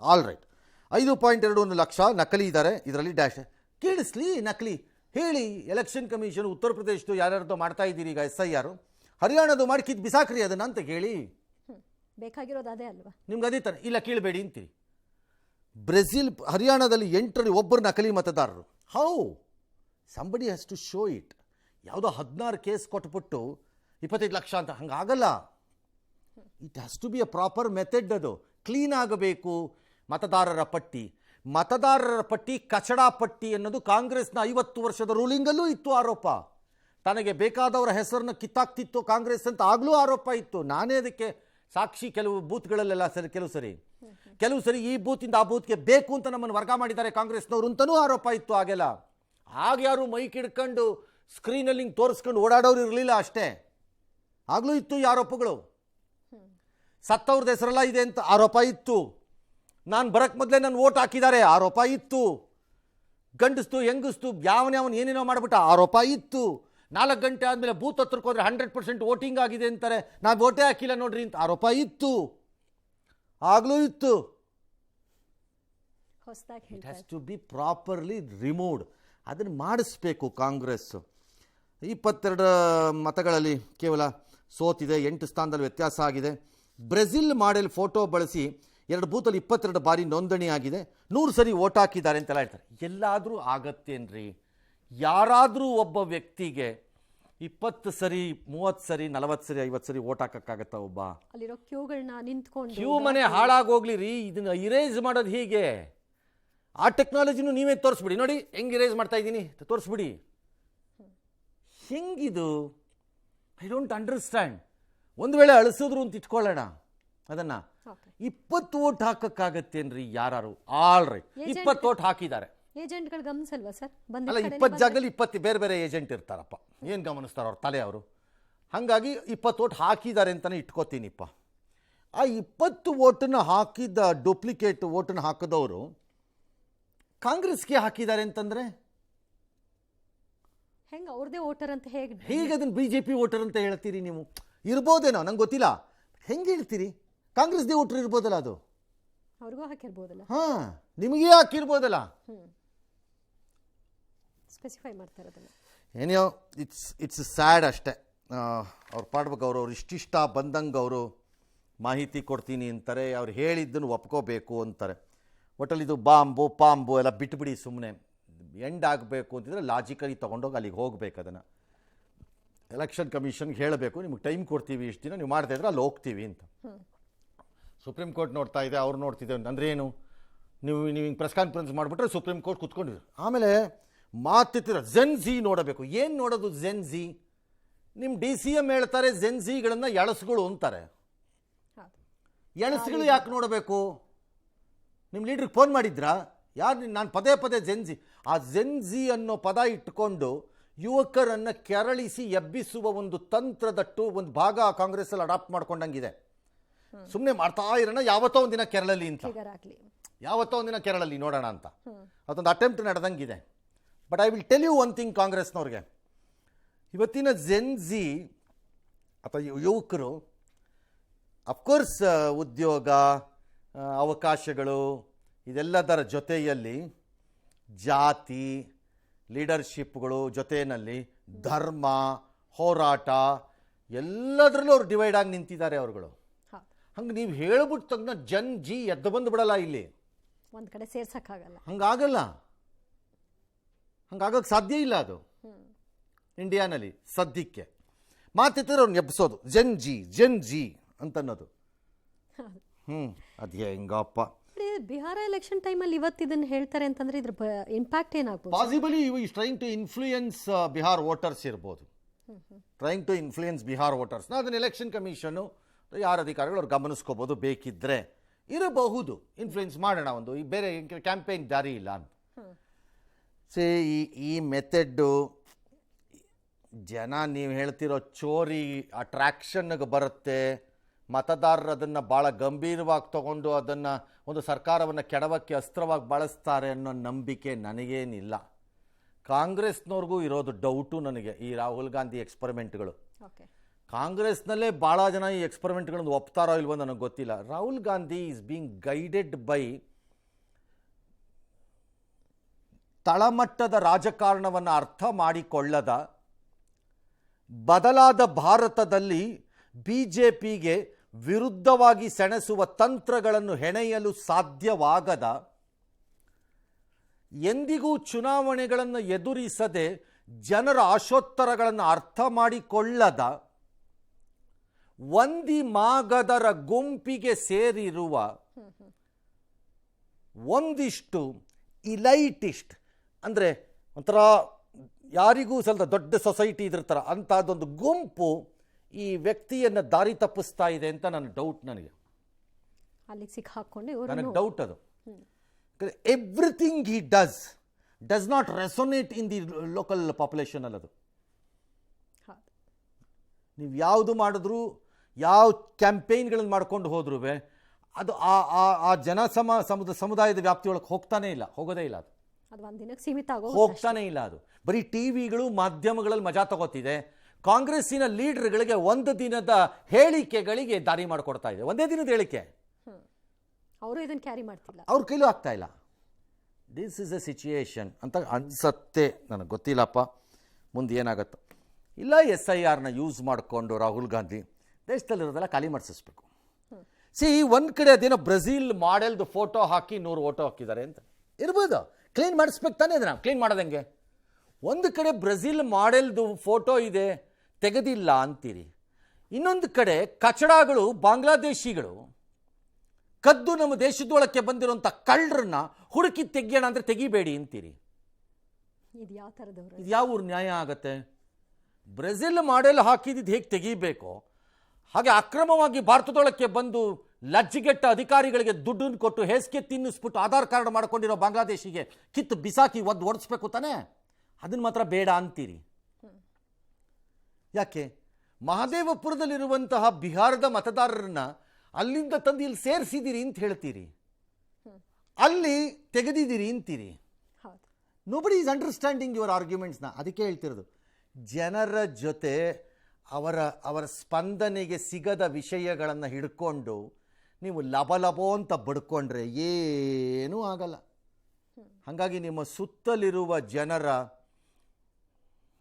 ಆಲ್ ರೈಟ್, 5.21 ಲಕ್ಷ ನಕಲಿ ಇದ್ದಾರೆ ಇದರಲ್ಲಿ. ಡ್ಯಾಶ್ ಕೇಳಿಸ್ಲಿ, ನಕಲಿ ಹೇಳಿ. ಎಲೆಕ್ಷನ್ ಕಮಿಷನ್ ಉತ್ತರ ಪ್ರದೇಶದ್ದು ಯಾರ್ಯಾರ್ದು ಮಾಡ್ತಾ ಇದ್ದೀರಿ ಈಗ SIR, ಹರಿಯಾಣದು ಮಾಡ್ಕಿದ್ದು ಬಿಸಾಕ್ರಿ ಅದನ್ನು ಅಂತ ಕೇಳಿ. ಬೇಕಾಗಿರೋದು ಅದೇ ಅಲ್ವಾ ನಿಮ್ಗೆ? ಅದೇ ತಾನೆ. ಇಲ್ಲ ಕೇಳಬೇಡಿ ಅಂತೀರಿ. ಬ್ರೆಜಿಲ್ ಹರಿಯಾಣದಲ್ಲಿ 8ರಲ್ಲಿ ಒಬ್ಬರು ನಕಲಿ ಮತದಾರರು. How? Somebody has to show it. ಯಾವುದೋ 16 ಕೇಸ್ ಕೊಟ್ಬಿಟ್ಟು 25 ಲಕ್ಷ ಅಂತ ಹಂಗಾಗಲ್ಲ. It has to be a proper method. ಅದು ಕ್ಲೀನ್ ಆಗಬೇಕು. ಮತದಾರರ ಪಟ್ಟಿ ಕಚಡಾ ಪಟ್ಟಿ ಅನ್ನೋದು ಕಾಂಗ್ರೆಸ್ನ 50 ವರ್ಷದ ರೂಲಿಂಗಲ್ಲೂ ಇತ್ತು ಆರೋಪ. ತನಗೆ ಬೇಕಾದವರ ಹೆಸರನ್ನ ಕಿತ್ತಾಕ್ತಿತ್ತು ಕಾಂಗ್ರೆಸ್ ಅಂತ ಆಗಲೂ ಆರೋಪ ಇತ್ತು. ನಾನೇ ಅದಕ್ಕೆ ಸಾಕ್ಷಿ. ಕೆಲವು ಬೂತ್ಗಳಲ್ಲೆಲ್ಲ ಕೆಲವು ಸರಿ ಈ ಬೂತಿಂದ ಆ ಬೂತ್ಗೆ ಬೇಕು ಅಂತ ನಮ್ಮನ್ನು ವರ್ಗ ಮಾಡಿದ್ದಾರೆ ಕಾಂಗ್ರೆಸ್ನವರು ಅಂತಲೂ ಆರೋಪ ಇತ್ತು ಆಗೆಲ್ಲ. ಆಗ ಯಾರು ಮೈಕ್ ಹಿಡ್ಕೊಂಡು ಸ್ಕ್ರೀನಲ್ಲಿ ಹಿಂಗೆ ತೋರಿಸ್ಕೊಂಡು ಓಡಾಡೋರು ಇರಲಿಲ್ಲ ಅಷ್ಟೇ. ಆಗಲೂ ಇತ್ತು ಈ ಆರೋಪಗಳು. ಸತ್ತವ್ರದ್ದು ಹೆಸರೆಲ್ಲ ಇದೆ ಅಂತ ಆರೋಪ ಇತ್ತು. ನಾನು ಬರೋಕ್ಕೆ ಮೊದಲೇ ನಾನು ವೋಟ್ ಹಾಕಿದ್ದಾರೆ ಆರೋಪ ಇತ್ತು. ಗಂಡಸ್ತು ಹೆಂಗಸ್ತು ಯಾವನ ಏನೇನೋ ಮಾಡಿಬಿಟ್ಟ ಆರೋಪ ಇತ್ತು. 4 ಗಂಟೆ ಆದಮೇಲೆ ಬೂತ್ ಹತ್ರಕ್ಕೆ ಹೋದರೆ 100% ವೋಟಿಂಗ್ ಆಗಿದೆ ಅಂತಾರೆ, ನಾನು ವೋಟೇ ಹಾಕಿಲ್ಲ ನೋಡ್ರಿ ಅಂತ ಆರೋಪ ಇತ್ತು. ಆಗಲೂ ಇತ್ತು. It has to be properly removed. ಅದನ್ನು ಮಾಡಿಸ್ಬೇಕು ಕಾಂಗ್ರೆಸ್. 22 ಮತಗಳಲ್ಲಿ ಕೇವಲ ಸೋತಿದೆ, 8 ಸ್ಥಾನದಲ್ಲಿ ವ್ಯತ್ಯಾಸ ಆಗಿದೆ. ಬ್ರೆಜಿಲ್ ಮಾಡೆಲ್ ಫೋಟೋ ಬಳಸಿ 2 ಬೂತಲ್ಲಿ 22 ಬಾರಿ ನೋಂದಣಿ ಆಗಿದೆ, 100 ಸರಿ ಓಟ್ ಹಾಕಿದ್ದಾರೆ ಅಂತೆಲ್ಲ ಹೇಳ್ತಾರೆ. ಎಲ್ಲಾದರೂ ಆಗತ್ತೇನ್ರಿ? ಯಾರಾದರೂ ಒಬ್ಬ ವ್ಯಕ್ತಿಗೆ 20 ಸರಿ 30 ಸರಿ 40 ಸರಿ 50 ಸರಿ ಓಟ್ ಹಾಕಕ್ಕಾಗತ್ತಾ? ಒಬ್ಬ ಅಲ್ಲಿರೋ ಕ್ಯೂಗಳನ್ನ ನಿಂತ್ಕೊಂಡು ಕ್ಯೂ ಮನೆ ಹಾಳಾಗೋಗ್ಲಿ ರೀ. ಇದನ್ನ ಇರೇಸ್ ಮಾಡೋದು ಹೀಗೆ. ಆ ಟೆಕ್ನಾಲಜಿನೂ ನೀವೇ ತೋರಿಸ್ಬಿಡಿ. ನೋಡಿ ಹೆಂಗೆ ಇರೇಸ್ ಮಾಡ್ತಾ ಇದ್ದೀನಿ ತೋರಿಸ್ಬಿಡಿ. ಹೆಂಗಿದು? I don't understand. ಒಂದು ವೇಳೆ ಅಳಿಸಿದ್ರು ಅಂತ ಇಟ್ಕೊಳ್ಳೋಣ ಅದನ್ನು, 20 ಓಟ್ ಹಾಕಕ್ಕಾಗತ್ತೇನ್ರಿ ಯಾರು? ಆಲ್ ರೈಟ್, 20 ಓಟ್ ಹಾಕಿದ್ದಾರೆ. ಏಜೆಂಟ್ಗಳು ಗಮನಿಸಲ್ವಾ ಸರ್? ಅಲ್ಲ, 20 ಜಾಗದಲ್ಲಿ 20 ಬೇರೆ ಬೇರೆ ಏಜೆಂಟ್ ಇರ್ತಾರಪ್ಪ. ಏನು ಗಮನಿಸ್ತಾರೆ ಅವ್ರ ತಲೆ ಅವರು? ಹಾಗಾಗಿ 20 ಓಟ್ ಹಾಕಿದ್ದಾರೆ ಅಂತಲೇ ಇಟ್ಕೋತೀನಿಪ್ಪ. ಆ 20 ಓಟನ್ನು ಹಾಕಿದ್ದ ಡೂಪ್ಲಿಕೇಟ್ ಓಟನ್ನು ಹಾಕಿದವರು ಕಾಂಗ್ರೆಸ್ಗೆ ಹಾಕಿದ್ದಾರೆ ಅಂತಂದರೆ ಹೆಂಗೆ ಅವ್ರದೇ ವೋಟರ್ ಅಂತ ಹೇಗೆ ಅದನ್ನು BJP ವೋಟರ್ ಅಂತ ಹೇಳ್ತೀರಿ ನೀವು? ಇರ್ಬೋದೇನೋ, ನಂಗೆ ಗೊತ್ತಿಲ್ಲ. ಹೆಂಗೆ ಹೇಳ್ತೀರಿ? ಕಾಂಗ್ರೆಸ್ದೇ ವೋಟರ್ ಇರ್ಬೋದಲ್ಲ ಅದು? ಅವ್ರಿಗೂ ಹಾಕಿರ್ಬೋದಲ್ಲ? ಹಾಂ, ನಿಮಗೆ ಹಾಕಿರ್ಬೋದಲ್ಲ. ಸ್ಪೆಸಿಫೈ ಮಾಡ್ತಾರೆ ಅದನ್ನು. ಏನೋ ಇಟ್ಸ್ ಸ್ಯಾಡ್ ಅಷ್ಟೇ. ಅವ್ರು ಪಾಡ್ಬೇಕು, ಅವ್ರು ಇಷ್ಟಿಷ್ಟ ಬಂದಂಗೆ ಅವರು ಮಾಹಿತಿ ಕೊಡ್ತೀನಿ ಅಂತಾರೆ, ಅವ್ರು ಹೇಳಿದ್ದನ್ನು ಒಪ್ಕೋಬೇಕು ಅಂತಾರೆ. ಒಟ್ಟಲ್ಲಿ ಇದು ಬಾಂಬು ಪಾಂಬು ಎಲ್ಲ ಬಿಟ್ಬಿಡಿ, ಸುಮ್ಮನೆ ಎಂಡ್ ಆಗಬೇಕು ಅಂತಿದ್ರೆ ಲಾಜಿಕಲಿ ತೊಗೊಂಡೋಗಿ ಅಲ್ಲಿಗೆ ಹೋಗ್ಬೇಕು. ಅದನ್ನು ಎಲೆಕ್ಷನ್ ಕಮಿಷನ್ಗೆ ಹೇಳಬೇಕು, ನಿಮಗೆ ಟೈಮ್ ಕೊಡ್ತೀವಿ, ಇಷ್ಟು ದಿನ ನೀವು ಮಾಡ್ತಾ ಇದ್ರೆ ಅಲ್ಲಿ ಹೋಗ್ತೀವಿ ಅಂತ. ಸುಪ್ರೀಂ ಕೋರ್ಟ್ ನೋಡ್ತಾ ಇದೆ, ಅವ್ರು ನೋಡ್ತಿದ್ದೇವೆ ಅಂದರೆ ಏನು? ನೀವು ಹಿಂಗೆ ಪ್ರೆಸ್ ಕಾನ್ಫರೆನ್ಸ್ ಮಾಡಿಬಿಟ್ರೆ ಸುಪ್ರೀಂ ಕೋರ್ಟ್ ಕೂತ್ಕೊಂಡಿದ್ರು. ಆಮೇಲೆ ಮಾತಿತ್ತಿರ ಜೆನ್ಝಿ ನೋಡಬೇಕು. ಏನು ನೋಡೋದು ಜೆನ್ಝಿ? ನಿಮ್ಮ DCM ಹೇಳ್ತಾರೆ ಜೆನ್ಝಿಗಳನ್ನು ಎಳಸುಗಳು ಅಂತಾರೆ. ಎಳಸುಗಳು ಯಾಕೆ ನೋಡಬೇಕು? ನಿಮ್ಮ ಲೀಡ್ರಿಗೆ ಫೋನ್ ಮಾಡಿದ್ರಾ? ಯಾರು? ನಾನು ಪದೇ ಪದೇ ಜೆನ್ಝಿ, ಆ ಜೆನ್ಝಿ ಅನ್ನೋ ಪದ ಇಟ್ಟುಕೊಂಡು ಯುವಕರನ್ನು ಕೆರಳಿಸಿ ಎಬ್ಬಿಸುವ ಒಂದು ತಂತ್ರದಟ್ಟು ಒಂದು ಭಾಗ ಕಾಂಗ್ರೆಸ್ಸಲ್ಲಿ ಅಡಾಪ್ಟ್ ಮಾಡ್ಕೊಂಡಂಗಿದೆ. ಸುಮ್ಮನೆ ಮಾಡ್ತಾ ಇರೋಣ, ಯಾವತ್ತೋ ಒಂದಿನ ಕೆರಳಲ್ಲಿ ಅಂತ, ಯಾವತ್ತೋ ಒಂದಿನ ಕೆರಳಲ್ಲಿ ನೋಡೋಣ ಅಂತ ಅದೊಂದು ಅಟೆಂಪ್ಟ್ ನಡೆದಂಗಿದೆ. But I will tell you one thing, ಕಾಂಗ್ರೆಸ್ನವ್ರಿಗೆ ಇವತ್ತಿನ ಜೆನ್ಝಿ ಅಥವಾ ಯುವಕರು ಅಫ್ಕೋರ್ಸ್ ಉದ್ಯೋಗ ಅವಕಾಶಗಳು ಇದೆಲ್ಲದರ ಜೊತೆಯಲ್ಲಿ ಜಾತಿ ಲೀಡರ್ಶಿಪ್ಗಳು ಜೊತೆಯಲ್ಲಿ ಧರ್ಮ ಹೋರಾಟ ಎಲ್ಲದರಲ್ಲೂ ಅವ್ರು ಡಿವೈಡ್ ಆಗಿ ನಿಂತಿದ್ದಾರೆ ಅವರುಗಳು. ಹಂಗೆ ನೀವು ಹೇಳ್ಬಿಟ್ಟು ತಗ್ನ ಜಿ ಎದ್ದು ಬಂದು ಬಿಡಲ್ಲ, ಇಲ್ಲಿ ಒಂದು ಕಡೆ ಸೇರ್ಸಕ್ಕಾಗಲ್ಲ. ಹಂಗಾಗಲ್ಲ, ಹಂಗಾಗಕ್ಕೆ ಸಾಧ್ಯ ಇಲ್ಲ. ಅದು ಇಂಡಿಯಾನಲ್ಲಿ ಸದ್ಯಕ್ಕೆ ಮಾತಿದ್ರೆ ಅವ್ರನ್ನ ಎಬ್ಸೋದು ಜೆನ್ ಜಿ ಅಂತನ್ನೋದು. ಅದೇ ಹೆಂಗಪ್ಪ. ಬಿಹಾರ ಎಲೆಕ್ಷನ್ ಟೈಮಲ್ಲಿ ಇವತ್ತು ಇದನ್ನು ಹೇಳ್ತಾರೆ ಅಂತಂದ್ರೆ ಇದ್ರ ಇಂಪ್ಯಾಕ್ಟ್ ಏನಾಗ್ಬೋದು? Possibly is trying to influence Bihar voters ಇರ್ಬೋದು. ಟ್ರೈಂಗ್ ಟು ಇನ್ಫ್ಲೂಯೆನ್ಸ್ ಬಿಹಾರ್ ವೋಟರ್ಸ್ನ ಅದನ್ನ ಎಲೆಕ್ಷನ್ ಕಮಿಷನ್ನು ಯಾರ ಅಧಿಕಾರಿಗಳು ಅವ್ರು ಗಮನಿಸ್ಕೋಬೋದು, ಬೇಕಿದ್ದರೆ ಇರಬಹುದು. ಇನ್ಫ್ಲೂಯೆನ್ಸ್ ಮಾಡೋಣ, ಒಂದು ಬೇರೆ ಕ್ಯಾಂಪೇನ್ ದಾರಿ ಇಲ್ಲ ಅಂತ. ಸೇ ಈ ಮೆಥಡ್ಡು ಜನ ನೀವು ಹೇಳ್ತಿರೋ ಚೋರಿ ಅಟ್ರಾಕ್ಷನ್ಗೆ ಬರುತ್ತೆ. ಮತದಾರರು ಅದನ್ನು ಭಾಳ ಗಂಭೀರವಾಗಿ ತಗೊಂಡು ಅದನ್ನು ಒಂದು ಸರ್ಕಾರವನ್ನು ಕೆಡವಕ್ಕೆ ಅಸ್ತ್ರವಾಗಿ ಬಳಸ್ತಾರೆ ಅನ್ನೋ ನಂಬಿಕೆ ನನಗೇನಿಲ್ಲ. ಕಾಂಗ್ರೆಸ್ನವ್ರಿಗೂ ಇರೋದು ಡೌಟು ನನಗೆ ಈ ರಾಹುಲ್ ಗಾಂಧಿ ಎಕ್ಸ್ಪರಿಮೆಂಟ್ಗಳು. ಕಾಂಗ್ರೆಸ್ನಲ್ಲೇ ಭಾಳ ಜನ ಈ ಎಕ್ಸ್ಪರಿಮೆಂಟ್ಗಳನ್ನು ಒಪ್ತಾರೋ ಇಲ್ವೋ ನನಗೆ ಗೊತ್ತಿಲ್ಲ. Rahul Gandhi is being guided by ತಳಮಟ್ಟದ ರಾಜಕಾರಣವನ್ನು ಅರ್ಥ ಮಾಡಿಕೊಳ್ಳದ, ಬದಲಾದ ಭಾರತದಲ್ಲಿ BJPಗೆ ವಿರುದ್ಧವಾಗಿ ಸೆಣಸುವ ತಂತ್ರಗಳನ್ನು ಹೆಣೆಯಲು ಸಾಧ್ಯವಾಗದ, ಎಂದಿಗೂ ಚುನಾವಣೆಗಳನ್ನು ಎದುರಿಸದೆ ಜನರ ಆಶೋತ್ತರಗಳನ್ನು ಅರ್ಥ ಮಾಡಿಕೊಳ್ಳದ ಒಂದಿಮಾಗದರ ಗುಂಪಿಗೆ ಸೇರಿರುವ ಒಂದಿಷ್ಟು ಇಲೈಟಿಸ್ಟ್, ಅಂದರೆ ಒಂಥರ ಯಾರಿಗೂ ಸ್ವಲ್ಪ ದೊಡ್ಡ ಸೊಸೈಟಿ ಇದಿರ್ತಾರ ಅಂಥದ್ದೊಂದು ಗುಂಪು ಈ ವ್ಯಕ್ತಿಯನ್ನು ದಾರಿ ತಪ್ಪಿಸ್ತಾ ಇದೆ ಅಂತ ನನ್ನ ಡೌಟ್. ನನಗೆ ನನಗೆ ಡೌಟ್ ಅದು. Everything he does not resonate in the local population ಅಲ್ಲದು. ನೀವು ಯಾವುದು ಮಾಡಿದ್ರು, ಯಾವ ಕ್ಯಾಂಪೇನ್ಗಳನ್ನು ಮಾಡ್ಕೊಂಡು ಹೋದ್ರೂ ಅದು ಆ ಸಮುದಾಯದ ವ್ಯಾಪ್ತಿಯೊಳಗೆ ಹೋಗ್ತಾನೆ ಇಲ್ಲ, ಹೋಗೋದೇ ಇಲ್ಲ. ಅದು ಹೋಗ್ತಾನೆ ಇಲ್ಲ. ಅದು ಬರೀ ಟಿವಿಗಳು ಮಾಧ್ಯಮಗಳಲ್ಲಿ ಮಜಾ ತಗೋತಿದೆ. ಕಾಂಗ್ರೆಸ್ಸಿನ ಲೀಡರ್ಗಳಿಗೆ ಒಂದು ದಿನದ ಹೇಳಿಕೆಗಳಿಗೆ ದಾರಿ ಮಾಡಿಕೊಡ್ತಾ ಇದೆ. ಒಂದೇ ದಿನದ ಹೇಳಿಕೆ ಅವರು ಇದನ್ನು ಕ್ಯಾರಿ ಮಾಡ್ತಿಲ್ಲ, ಅವ್ರ ಕೈಲೂ ಆಗ್ತಾ ಇಲ್ಲ. ದಿಸ್ ಇಸ್ ಎ ಸಿಚುಯೇಷನ್ ಅಂತ ಅನ್ಸತ್ತೆ. ನನಗೆ ಗೊತ್ತಿಲ್ಲಪ್ಪ ಮುಂದೆ ಏನಾಗತ್ತೋ. ಇಲ್ಲ SIRನ ಯೂಸ್ ಮಾಡಿಕೊಂಡು ರಾಹುಲ್ ಗಾಂಧಿ ದೇಶದಲ್ಲಿರೋದೆಲ್ಲ ಖಾಲಿ ಮಾಡಿಸ್ಬೇಕು. ಒಂದು ಕಡೆ ಅದೇನೋ ಬ್ರೆಜಿಲ್ ಮಾಡೆಲ್ದು ಫೋಟೋ ಹಾಕಿ 100 ಓಟೋ ಹಾಕಿದ್ದಾರೆ ಅಂತ ಇರ್ಬೋದು. ಕ್ಲೀನ್ ಮಾಡಿಸ್ಬೇಕು ತಾನೇ, ಅದನ್ನು ಕ್ಲೀನ್ ಮಾಡೋದಂಗೆ. ಒಂದು ಕಡೆ ಬ್ರೆಜಿಲ್ ಮಾಡೆಲ್ದು ಫೋಟೋ ಇದೆ, ತೆಗೆದಿಲ್ಲ ಅಂತೀರಿ. ಇನ್ನೊಂದು ಕಡೆ ಕಚಡಗಳು ಬಾಂಗ್ಲಾದೇಶಿಗಳು ಕದ್ದು ನಮ್ಮ ದೇಶದೊಳಕ್ಕೆ ಬಂದಿರುವಂಥ ಕಳ್ಳರನ್ನ ಹುಡುಕಿ ತೆಗಿಯೋಣ ಅಂದರೆ ತೆಗಿಬೇಡಿ ಅಂತೀರಿ. ಇದು ಯಾವ ಥರದವರು? ಇದು ಯಾವ ಊರು ನ್ಯಾಯ ಆಗತ್ತೆ? ಬ್ರೆಜಿಲ್ ಮಾಡೆಲ್ ಹಾಕಿದ್ದು ಹೇಗೆ ತೆಗಿಬೇಕು, ಹಾಗೆ ಅಕ್ರಮವಾಗಿ ಭಾರತದೊಳಕ್ಕೆ ಬಂದು ಲಜ್ಜಿಗೆಟ್ಟ ಅಧಿಕಾರಿಗಳಿಗೆ ದುಡ್ಡನ್ನು ಕೊಟ್ಟು ಹೇಸಿಗೆ ತಿನ್ನಿಸ್ಬಿಟ್ಟು ಆಧಾರ್ ಕಾರ್ಡ್ ಮಾಡ್ಕೊಂಡಿರೋ ಬಾಂಗ್ಲಾದೇಶಿಗೆ ಕಿತ್ತು ಬಿಸಾಕಿ ಓಡಿಸ್ಬೇಕು ತಾನೇ, ಅದನ್ನು ಮಾತ್ರ ಬೇಡ ಅಂತೀರಿ. ಯಾಕೆ? ಮಹದೇವಪುರದಲ್ಲಿರುವಂತಹ ಬಿಹಾರದ ಮತದಾರರನ್ನ ಅಲ್ಲಿಂದ ತಂದು ಇಲ್ಲಿ ಸೇರಿಸಿದ್ದೀರಿ ಅಂತ ಹೇಳ್ತೀರಿ, ಅಲ್ಲಿ ತೆಗೆದಿದ್ದೀರಿ ಅಂತೀರಿ. ನೋಬಡಿ ಈಸ್ ಅಂಡರ್ಸ್ಟ್ಯಾಂಡಿಂಗ್ ಯುವರ್ ಆರ್ಗ್ಯುಮೆಂಟ್ಸ್ನ. ಅದಕ್ಕೆ ಹೇಳ್ತಿರೋದು, ಜನರ ಜೊತೆ ಅವರ ಸ್ಪಂದನೆಗೆ ಸಿಗದ ವಿಷಯಗಳನ್ನು ಹಿಡ್ಕೊಂಡು ನೀವು ಲಬಲಬೋ ಅಂತ ಬಡ್ಕೊಂಡ್ರೆ ಏನೂ ಆಗಲ್ಲ. ಹಾಗಾಗಿ ನಿಮ್ಮ ಸುತ್ತಲಿರುವ ಜನರ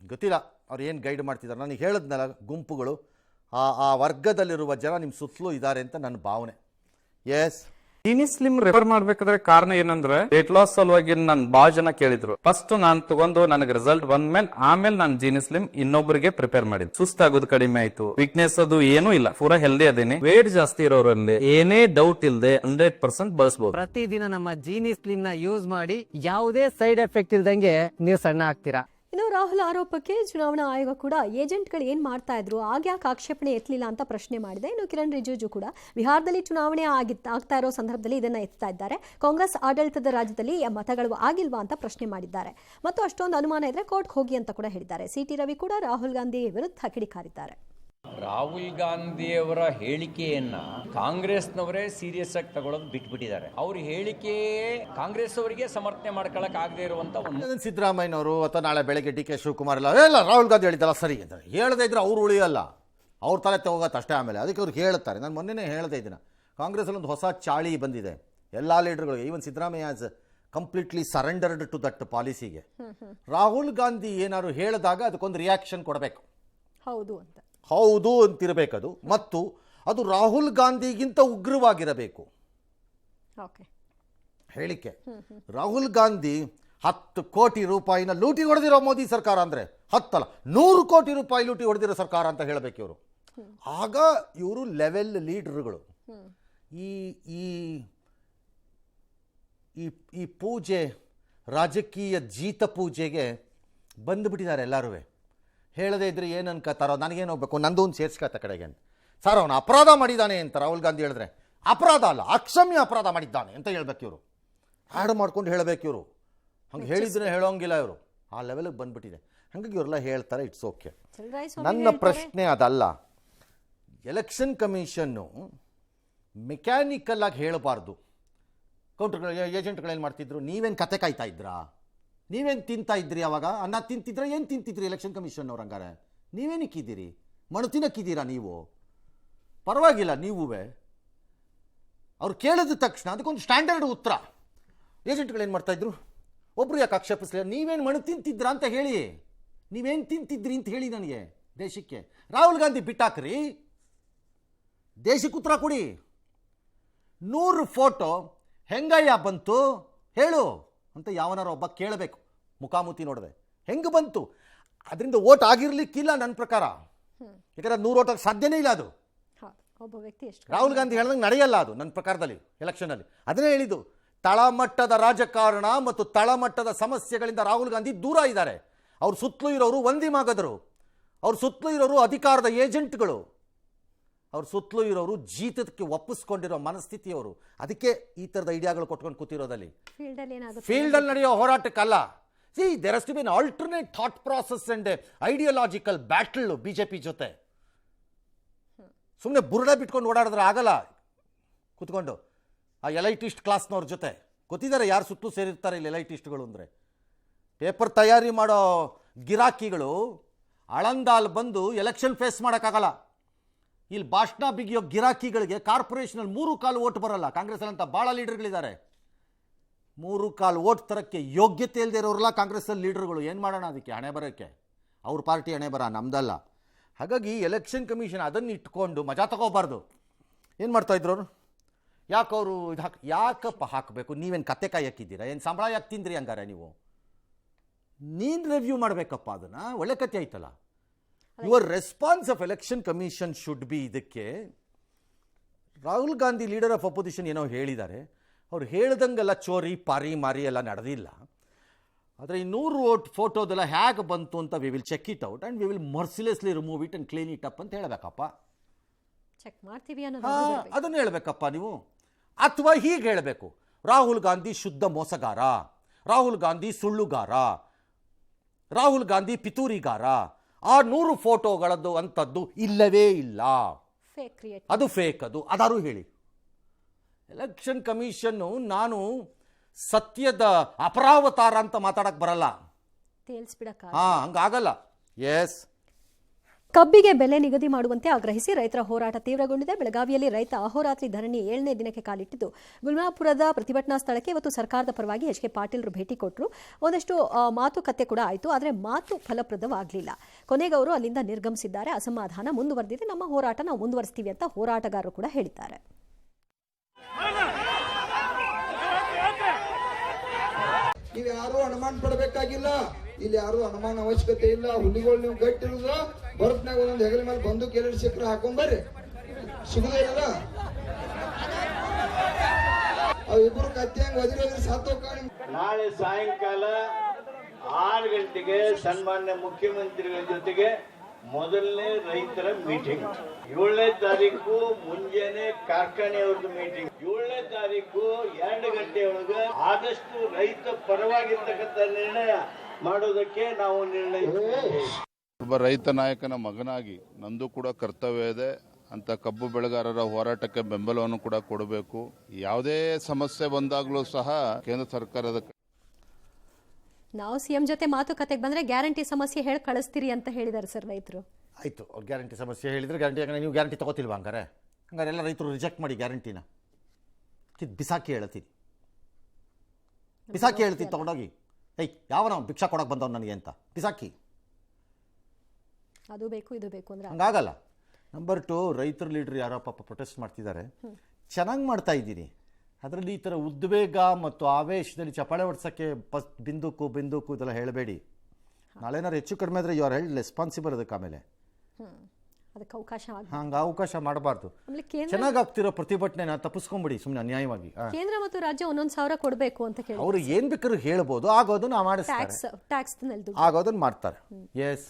ಗೊತ್ತಿಲ್ಲ ಅವ್ರು ಏನು ಗೈಡ್ ಮಾಡ್ತಿದ್ದಾರೆ, ನನಗೆ ಹೇಳಿದ್ನಲ್ಲ ಗುಂಪುಗಳು, ಆ ವರ್ಗದಲ್ಲಿರುವ ಜನ ನಿಮ್ಮ ಸುತ್ತಲೂ ಇದ್ದಾರೆ ಅಂತ ನನ್ನ ಭಾವನೆ. ಎಸ್, ಜೀನಿ ಸ್ಲಿಮ್ ರೆಫರ್ ಮಾಡ್ಬೇಕಾದ್ರೆ ಕಾರಣ ಏನಂದ್ರೆ ವೇಟ್ ಲಾಸ್ ಸಲುವಾಗಿ ನನ್ ಬಾಳ ಜನ ಕೇಳಿದ್ರು. ಫಸ್ಟ್ ನಾನ್ ತಗೊಂಡು ನನಗೆ ರಿಸಲ್ಟ್ ಬಂದ್ಮೇಲೆ ಆಮೇಲೆ ನಾನು ಜೀನಿ ಸ್ಲಿಮ್ ಇನ್ನೊಬ್ಬರಿಗೆ ಪ್ರಿಪೇರ್ ಮಾಡಿದ್ದೆ. ಸುಸ್ತಾಗೋದು ಕಡಿಮೆ ಆಯ್ತು, ವೀಕ್ನೆಸ್ ಅದು ಏನೂ ಇಲ್ಲ, ಪೂರಾ ಹೆಲ್ದಿ ಅದೇನಿ. ವೇಟ್ ಜಾಸ್ತಿ ಇರೋರಲ್ಲಿ ಏನೇ ಡೌಟ್ ಇಲ್ಲದೆ 100% ಬಳಸಬಹುದು. ಪ್ರತಿದಿನ ನಮ್ಮ ಜೀನಿ ಸ್ಲಿಮ್ ನ ಯೂಸ್ ಮಾಡಿ ಯಾವುದೇ ಸೈಡ್ ಎಫೆಕ್ಟ್ ಇಲ್ದಂಗೆ ನೀವು ಸಣ್ಣ ಆಗ್ತೀರಾ. ಇನ್ನು ರಾಹುಲ್ ಆರೋಪಕ್ಕೆ ಚುನಾವಣಾ ಆಯೋಗ ಕೂಡ ಏಜೆಂಟ್ಗಳು ಏನು ಮಾಡ್ತಾ ಇದ್ರು, ಆಗ್ಯಾಕೆ ಆಕ್ಷೇಪಣೆ ಎತ್ತಲಿಲ್ಲ ಅಂತ ಪ್ರಶ್ನೆ ಮಾಡಿದೆ. ಇನ್ನು ಕಿರಣ್ ರಿಜಿಜು ಕೂಡ ಬಿಹಾರದಲ್ಲಿ ಚುನಾವಣೆ ಆಗ್ತಾ ಇರೋ ಸಂದರ್ಭದಲ್ಲಿ ಇದನ್ನ ಎತ್ತಾ ಇದ್ದಾರೆ. ಕಾಂಗ್ರೆಸ್ ಆಡಳಿತದ ರಾಜ್ಯದಲ್ಲಿ ಮತಗಳು ಆಗಿಲ್ವಾ ಅಂತ ಪ್ರಶ್ನೆ ಮಾಡಿದ್ದಾರೆ. ಮತ್ತು ಅಷ್ಟೊಂದು ಅನುಮಾನ ಇದ್ರೆ ಕೋರ್ಟ್ಗೆ ಹೋಗಿ ಅಂತ ಕೂಡ ಹೇಳಿದ್ದಾರೆ. ಸಿಟಿ ರವಿ ಕೂಡ ರಾಹುಲ್ ಗಾಂಧಿ ವಿರುದ್ಧ ಕಿಡಿಕಾರಿದ್ದಾರೆ. ರಾಹುಲ್ ಗಾಂಧಿಯವರ ಹೇಳಿಕೆಯನ್ನ ಕಾಂಗ್ರೆಸ್ನವರೇ ಸೀರಿಯಸ್ ಆಗಿ ತಗೊಳ್ಳೋದು ಬಿಟ್ಬಿಟ್ಟಿದ್ದಾರೆ. ಅವ್ರ ಹೇಳಿಕೆ ಕಾಂಗ್ರೆಸ್ ಅವರಿಗೆ ಸಮರ್ಥನೆ ಮಾಡ್ಕೊಳಕ್ ಆಗದೆ ಇರುವಂತ ಸಿದ್ದರಾಮಯ್ಯನವರು ಅಥವಾ ನಾಳೆ ಬೆಳಗ್ಗೆ ಡಿ ಕೆ ಶಿವಕುಮಾರ್ ಎಲ್ಲ ರಾಹುಲ್ ಗಾಂಧಿ ಹೇಳಿದ್ದಲ್ಲ ಸರಿ ಅಂತ ಹೇಳದೇ ಇದ್ರೆ ಅವ್ರು ಉಳಿಯಲ್ಲ, ಅವ್ರ ತಲೆ ತಗೋಗತ್ತೆ ಅಷ್ಟೇ. ಆಮೇಲೆ ಅದಕ್ಕೆ ಅವ್ರು ಹೇಳ್ತಾರೆ. ನಾನು ಮೊನ್ನೆನೇ ಹೇಳ್ತಾ ಇದ್ದೀನಿ, ಕಾಂಗ್ರೆಸ್ಸಲ್ಲಿ ಒಂದು ಹೊಸ ಚಾಳಿ ಬಂದಿದೆ. ಎಲ್ಲ ಲೀಡರ್ಗಳು, even Siddaramaiah has completely surrendered to that ಪಾಲಿಸಿಗೆ. ರಾಹುಲ್ ಗಾಂಧಿ ಏನಾದ್ರು ಹೇಳಿದಾಗ ಅದಕ್ಕೊಂದು ರಿಯಾಕ್ಷನ್ ಕೊಡಬೇಕು. ಹೌದು ಅಂತಿರಬೇಕದು, ಮತ್ತು ಅದು ರಾಹುಲ್ ಗಾಂಧಿಗಿಂತ ಉಗ್ರವಾಗಿರಬೇಕು ಹೇಳಿಕೆ. ರಾಹುಲ್ ಗಾಂಧಿ 10 ಕೋಟಿ ರೂಪಾಯಿನ ಲೂಟಿ ಹೊಡೆದಿರೋ ಮೋದಿ ಸರ್ಕಾರ ಅಂದರೆ 10 ಅಲ್ಲ 100 ಕೋಟಿ ರೂಪಾಯಿ ಲೂಟಿ ಹೊಡೆದಿರೋ ಸರ್ಕಾರ ಅಂತ ಹೇಳಬೇಕು ಇವರು. ಆಗ ಇವರು ಲೆವೆಲ್ ಲೀಡರ್ಗಳು. ಈ ಈ ಈ ಪೂಜೆ, ರಾಜಕೀಯ ಜೀತ ಪೂಜೆಗೆ ಬಂದುಬಿಟ್ಟಿದ್ದಾರೆ ಎಲ್ಲರೂ. ಹೇಳದೇ ಇದ್ರೆ ಏನು ಅನ್ಕೋತಾರೋ, ನನಗೇನು ಹೋಗ್ಬೇಕು, ನಂದು ಒಂದು ಸೇರ್ಸ್ಕೊತ ಕಡೆಗೆ ಸರ್ ಅವನು ಅಪರಾಧ ಮಾಡಿದ್ದಾನೆ ಅಂತ ರಾಹುಲ್ ಗಾಂಧಿ ಹೇಳಿದ್ರೆ, ಅಪರಾಧ ಅಲ್ಲ ಅಕ್ಷಮ್ಯ ಅಪರಾಧ ಮಾಡಿದ್ದಾನೆ ಅಂತ ಹೇಳ್ಬೇಕು ಇವರು. ಆ್ಯಡ್ ಮಾಡ್ಕೊಂಡು ಹೇಳಬೇಕು ಇವರು. ಹಂಗೆ ಹೇಳಿದ್ರೆ ಹೇಳೋಂಗಿಲ್ಲ ಇವರು. ಆ ಲೆವೆಲ್ಗೆ ಬಂದ್ಬಿಟ್ಟಿದೆ. ಹಾಗಾಗಿ ಇವರೆಲ್ಲ ಹೇಳ್ತಾರೆ, ಇಟ್ಸ್ ಓಕೆ. ನನ್ನ ಪ್ರಶ್ನೆ ಅದಲ್ಲ. ಎಲೆಕ್ಷನ್ ಕಮಿಷನ್ನು ಮೆಕ್ಯಾನಿಕಲ್ ಆಗಿ ಹೇಳಬಾರ್ದು. ಕೌಂಟರ್ಗಳು ಏಜೆಂಟ್ಗಳೇನು ಮಾಡ್ತಿದ್ರು, ನೀವೇನು ಕತೆ ಕಾಯ್ತಾ ಇದ್ರಾ, ನೀವೇನು ತಿಂತಾ ಇದ್ರಿ, ಅವಾಗ ಅನ್ನ ತಿಂತಿದ್ರೆ ಏನು ತಿಂತಿದ್ರಿ ಎಲೆಕ್ಷನ್ ಕಮಿಷನ್ ಅವ್ರು? ಹಂಗಾರೆ ನೀವೇನಿಕ್ಕಿದ್ದೀರಿ, ಮಣ್ಣು ತಿನ್ನಕ್ಕಿದ್ದೀರಾ ನೀವು? ಪರವಾಗಿಲ್ಲ, ನೀವೇ ಅವ್ರು ಕೇಳಿದ ತಕ್ಷಣ ಅದಕ್ಕೊಂದು ಸ್ಟ್ಯಾಂಡರ್ಡ್ ಉತ್ತರ. ಏಜೆಂಟ್ಗಳೇನು ಮಾಡ್ತಾಯಿದ್ರು, ಒಬ್ಬರು ಯಾಕೆ ಆಕ್ಷೇಪಿಸಲಿಲ್ಲ, ನೀವೇನು ಮಣ್ಣು ತಿಂತಿದ್ರಾ ಅಂತ ಹೇಳಿ, ನೀವೇನು ತಿಂತಿದ್ರಿ ಅಂತ ಹೇಳಿ ನನಗೆ ದೇಶಕ್ಕೆ. ರಾಹುಲ್ ಗಾಂಧಿ ಬಿಟ್ಟಾಕ್ರಿ, ದೇಶಕ್ಕೆ ಉತ್ತರ ಕೊಡಿ. 100 ಫೋಟೋ ಹೆಂಗಯ್ಯ ಬಂತು ಹೇಳು ಅಂತ ಯಾವನಾರ ಒಬ್ಬ ಕೇಳಬೇಕು. ಮುಖಾಮುಖಿ ನೋಡಿದೆ ಹೆಂಗೆ ಬಂತು, ಅದರಿಂದ ಓಟ್ ಆಗಿರ್ಲಿಕ್ಕಿಲ್ಲ ನನ್ನ ಪ್ರಕಾರ. ಯಾಕಂದ್ರೆ 100 ಓಟ್ ಸಾಧ್ಯನೇ ಇಲ್ಲ. ಅದು ಒಬ್ಬ ವ್ಯಕ್ತಿ ರಾಹುಲ್ ಗಾಂಧಿ ಹೇಳ್ದಂಗೆ ನಡೆಯಲ್ಲ ಅದು ನನ್ನ ಪ್ರಕಾರದಲ್ಲಿ. ಎಲೆಕ್ಷನಲ್ಲಿ ಅದನ್ನೇ ಹೇಳಿದ್ದು, ತಳಮಟ್ಟದ ರಾಜಕಾರಣ ಮತ್ತು ತಳಮಟ್ಟದ ಸಮಸ್ಯೆಗಳಿಂದ ರಾಹುಲ್ ಗಾಂಧಿ ದೂರ ಇದ್ದಾರೆ. ಅವ್ರ ಸುತ್ತಲೂ ಇರೋರು ಒಂದಿಮಾಗದರು, ಅವ್ರ ಸುತ್ತಲೂ ಇರೋರು ಅಧಿಕಾರದ ಏಜೆಂಟ್ಗಳು, ಅವ್ರ ಸುತ್ತಲೂ ಇರೋರು ಜೀತಕ್ಕೆ ಒಪ್ಪಿಸ್ಕೊಂಡಿರೋ ಮನಸ್ಥಿತಿಯವರು. ಅದಕ್ಕೆ ಈ ಥರದ ಐಡಿಯಾಗಳು ಕೊಟ್ಕೊಂಡು ಕೂತಿರೋದಲ್ಲಿ. ಫೀಲ್ಡಲ್ಲಿ ನಡೆಯೋ ಹೋರಾಟಕ್ಕಲ್ಲ. See there has to be an alternate thought process and ideological battle BJP ಜೊತೆ. ಸುಮ್ಮನೆ ಬುರುಡೆ ಬಿಟ್ಕೊಂಡು ಓಡಾಡಿದ್ರೆ ಆಗಲ್ಲ. ಕೂತ್ಕೊಂಡು ಆ ಎಲೈಟಿಸ್ಟ್ ಕ್ಲಾಸ್ನವ್ರ ಜೊತೆ ಗೊತ್ತಿದ್ದಾರೆ ಯಾರು ಸುತ್ತಲೂ ಸೇರಿರ್ತಾರೆ ಇಲ್ಲಿ ಎಲೈಟಿಸ್ಟ್ಗಳು ಅಂದರೆ. ಪೇಪರ್ ತಯಾರಿ ಮಾಡೋ ಗಿರಾಕಿಗಳು ಆಳಂದಾಲ್ ಬಂದು ಎಲೆಕ್ಷನ್ ಫೇಸ್ ಮಾಡೋಕ್ಕಾಗಲ್ಲ. ಇಲ್ಲಿ ಭಾಷಣ ಬಿಗಿಯೋ ಗಿರಾಕಿಗಳಿಗೆ ಕಾರ್ಪೊರೇಷನಲ್ಲಿ 3/4 ಓಟ್ ಬರೋಲ್ಲ. ಕಾಂಗ್ರೆಸ್ಸಲ್ಲಂತ ಭಾಳ ಲೀಡರ್ಗಳಿದ್ದಾರೆ. 3/4 ಓಟ್ ತರಕ್ಕೆ ಯೋಗ್ಯತೆ ಇಲ್ಲದೆ ಇರೋರಲ್ಲ ಕಾಂಗ್ರೆಸ್ಸಲ್ಲಿ ಲೀಡರ್ಗಳು. ಏನು ಮಾಡೋಣ ಅದಕ್ಕೆ? ಹಣೆ ಬರೋಕ್ಕೆ ಅವ್ರ ಪಾರ್ಟಿ ಹಣೆ ಬರ, ನಮ್ದಲ್ಲ. ಹಾಗಾಗಿ ಎಲೆಕ್ಷನ್ ಕಮಿಷನ್ ಅದನ್ನು ಇಟ್ಕೊಂಡು ಮಜಾ ತಗೋಬಾರ್ದು. ಏನು ಮಾಡ್ತಾಯಿದ್ರು ಅವರು? ಯಾಕವರು ಇದು ಯಾಕಪ್ಪ ಹಾಕಬೇಕು? ನೀವೇನು ಕತೆ ಕಾಯಕ್ಕಿದ್ದೀರಾ? ಏನು ಸಂಬಳ ಯಾಕೆ ತಿಂದ್ರಿ ಹಂಗಾರೆ ನೀವು? ನೀನು ರಿವ್ಯೂ ಮಾಡಬೇಕಪ್ಪ ಅದನ್ನು. ಒಳ್ಳೆ ಕತೆ ಆಯ್ತಲ್ಲ. Your response of election commission should be. ಇದಕ್ಕೆ Rahul Gandhi leader of opposition ಏನೋ ಹೇಳಿದ್ದಾರೆ, ಅವ್ರು ಹೇಳ್ದಂಗೆಲ್ಲ ಚೋರಿ ಪಾರಿ ಮಾರಿ ಎಲ್ಲ ನಡೆದಿಲ್ಲ. ಆದರೆ ಈ 100 ಓಟ್ ಫೋಟೋದೆಲ್ಲ ಹೇಗೆ ಬಂತು ಅಂತ we will check it out and we will mercilessly remove it and clean it up ಅಂತ ಹೇಳಬೇಕಪ್ಪ. ಚೆಕ್ ಮಾಡ್ತೀವಿ ಅನ್ನೋದು ಹಾ, ಬರ್ಬೇಕು. ಅದನ್ನು ಹೇಳ್ಬೇಕಪ್ಪ ನೀವು. ಅಥವಾ ಹೀಗೆ ಹೇಳಬೇಕು, ರಾಹುಲ್ ಗಾಂಧಿ ಶುದ್ಧ ಮೋಸಗಾರ, ರಾಹುಲ್ ಗಾಂಧಿ ಸುಳ್ಳುಗಾರ, ರಾಹುಲ್ ಗಾಂಧಿ ಪಿತೂರಿಗಾರ. ಆ 100 ಫೋಟೋಗಳದ್ದು ಅಂಥದ್ದು ಇಲ್ಲವೇ ಇಲ್ಲ, ಫೇಕ್ ಕ್ರಿಯೇಟ್ ಅದು ಫೇಕ್. ಅದು ಅದಾರು ಹೇಳಿ. ಎಲೆಕ್ಷನ್ ಕಮಿಷನ್ನು ನಾನು ಸತ್ಯದ ಅಪರಾವತಾರ ಅಂತ ಮಾತಾಡಕ್ ಬರಲ್ಲ. ತೇಲ್ಸ್ಬಿಡಕ್ಕ. ಹಂಗಾಗಲ್ಲ. ಎಸ್. ಕಬ್ಬಿಗೆ ಬೆಲೆ ನಿಗದಿ ಮಾಡುವಂತೆ ಆಗ್ರಹಿಸಿ ರೈತರ ಹೋರಾಟ ತೀವ್ರಗೊಂಡಿದೆ. ಬೆಳಗಾವಿಯಲ್ಲಿ ರೈತ ಅಹೋರಾತ್ರಿ ಧರಣಿ 7ನೇ ದಿನಕ್ಕೆ ಕಾಲಿಟ್ಟಿದ್ದು, ಗುಲ್ಮಾಪುರದ ಪ್ರತಿಭಟನಾ ಸ್ಥಳಕ್ಕೆ ಇವತ್ತು ಸರ್ಕಾರದ ಪರವಾಗಿ ಎಚ್ ಕೆ ಪಾಟೀಲ್ರು ಭೇಟಿ ಕೊಟ್ಟರು. ಒಂದಷ್ಟು ಮಾತುಕತೆ ಕೂಡ ಆಯಿತು, ಆದರೆ ಮಾತು ಫಲಪ್ರದವಾಗಲಿಲ್ಲ. ಕೊನೆಗೆ ಅವರು ಅಲ್ಲಿಂದ ನಿರ್ಗಮಿಸಿದ್ದಾರೆ. ಅಸಮಾಧಾನ ಮುಂದುವರೆದಿದೆ. ನಮ್ಮ ಹೋರಾಟ ನಾವು ಮುಂದುವರಿಸ್ತೀವಿ ಅಂತ ಹೋರಾಟಗಾರರು ಕೂಡ ಹೇಳಿದ್ದಾರೆ. ನೀವು ಯಾರು ಅನುಮಾನ ಪಡಬೇಕಾಗಿಲ್ಲ, ಇಲ್ಲಿ ಯಾರು ಅನುಮಾನ ಅವಶ್ಯಕತೆ ಇಲ್ಲ. ಹುಲಿಗಳು ನೀವು ಗಟ್ಟಿರುದ ಬರತ್ನಾಗ ಒಂದೊಂದು ಹೆಗಲ ಮೇಲೆ ಬಂದು ಕೆಲವು ಸಿಕ್ಕರೆ ಹಾಕೊಂಬರ್ರಿ, ಸಿಗುದೇ ಇಲ್ಲ. ಅವಿಬ್ರು ಕತ್ತಿ ಹಂಗ ಒದಿರೋದ್ರ ಸಾತೋಕ. ನಾಳೆ ಸಾಯಂಕಾಲ 6 ಗಂಟೆಗೆ ಸನ್ಮಾನ್ಯ ಮುಖ್ಯಮಂತ್ರಿಗಳ ಜೊತೆಗೆ ಮೊದಲನೇ ರೈತರ ಮೀಟಿಂಗ್. 7ನೇ ತಾರೀಕು ಮುಂಜಾನೆ ಕಾರ್ಖಾನೆಯವ್ರದ್ದು ಮೀಟಿಂಗ್. 7ನೇ ತಾರೀಕು 2 ಗಂಟೆಯೊಳಗೆ ಆದಷ್ಟು ರೈತ ಪರವಾಗಿರ್ತಕ್ಕಂಥ ನಿರ್ಣಯ ಮಾಡೋದಕ್ಕೆ ನಾವು ನಿರ್ಣಯಿಸಿದ್ದೇವೆ. ಒಬ್ಬ ರೈತ ನಾಯಕನ ಮಗನಾಗಿ ನಂದು ಕೂಡ ಕರ್ತವ್ಯ ಇದೆ ಅಂತ ಕಬ್ಬು ಬೆಳೆಗಾರರ ಹೋರಾಟಕ್ಕೆ ಬೆಂಬಲವನ್ನು ಕೂಡ ಕೊಡಬೇಕು. ಯಾವುದೇ ಸಮಸ್ಯೆ ಬಂದಾಗಲೂ ಸಹ ಕೇಂದ್ರ ಸರ್ಕಾರದ ನಾವು ಸಿಎಂ ಜೊತೆ ಮಾತುಕತೆಗೆ ಬಂದ್ರೆ ಗ್ಯಾರಂಟಿ ಸಮಸ್ಯೆ ಹೇಳಿ ಕಳಿಸ್ತೀರಿ ಅಂತ ಹೇಳಿದ್ದಾರೆ ಸರ್ ರೈತರು. ಆಯಿತು, ಅವ್ರು ಗ್ಯಾರಂಟಿ ಸಮಸ್ಯೆ ಹೇಳಿದರೆ ಗ್ಯಾರಂಟಿ. ನೀವು ಗ್ಯಾರಂಟಿ ತಗೋತಿಲ್ವಾ? ಹಂಗಾರೆ ಎಲ್ಲ ರೈತರು ರಿಜೆಕ್ಟ್ ಮಾಡಿ ಗ್ಯಾರಂಟಿನ ಬಿಸಾಕಿ ಹೇಳ್ತೀನಿ, ಬಿಸಾಕಿ ಹೇಳ್ತೀನಿ ತಗೊಂಡೋಗಿ. ಯಾವ ನಾವು ಭಿಕ್ಷಾ ಕೊಡೋಕೆ ಬಂದವ್ ನನಗೆ ಅಂತ ಬಿಸಾಕಿ. ಅದು ಬೇಕು ಇದು ಬೇಕು ಅಂದ್ರೆ ಹಂಗಾಗಲ್ಲ. ನಂಬರ್ 2, ರೈತರ ಲೀಡರ್ ಯಾರೋ ಪಾಪ ಪ್ರೊಟೆಸ್ಟ್ ಮಾಡ್ತಿದ್ದಾರೆ, ಚೆನ್ನಾಗಿ ಮಾಡ್ತಾ ಇದ್ದೀನಿ. ಅದರಲ್ಲಿ ಈ ಥರ ಉದ್ವೇಗ ಮತ್ತು ಆವೇಶದಲ್ಲಿ ಚಪಾಳೆ ಹೊಡ್ಸೋಕ್ಕೆ ಬಿಂದೂಕು ಇದೆಲ್ಲ ಹೇಳಬೇಡಿ. ನಾಳೆನಾರು ಹೆಚ್ಚು ಕಡಿಮೆ ಆದರೆ ಯು ಆರ್ ಹೆಲ್ಡ್ ರೆಸ್ಪಾನ್ಸಿಬಲ್ ಅದಕ್ಕೆ. ಆಮೇಲೆ ಅದಕ್ಕೆ ಅವಕಾಶ ಹಂಗೆ ಅವಕಾಶ ಮಾಡಬಾರ್ದು. ಚೆನ್ನಾಗಿ ಆಗ್ತಿರೋ ಪ್ರತಿಭಟನೆನ ತಪ್ಪಿಸ್ಕೊಂಬಿಡಿ ಸುಮ್ಮನೆ ಅನ್ಯಾಯವಾಗಿ. ಕೇಂದ್ರ ಮತ್ತು ರಾಜ್ಯ 1,000 ಕೊಡಬೇಕು ಅಂತ ಕೇಳಿ ಅವರು ಏನು ಬೇಕಾದ್ರೂ ಹೇಳ್ಬೋದು, ಆಗೋದನ್ನ ಮಾಡಿಸ್ತಾರೆ, ಟ್ಯಾಕ್ಸ್ ಆಗೋದನ್ನ ಮಾಡ್ತಾರೆ. ಎಸ್.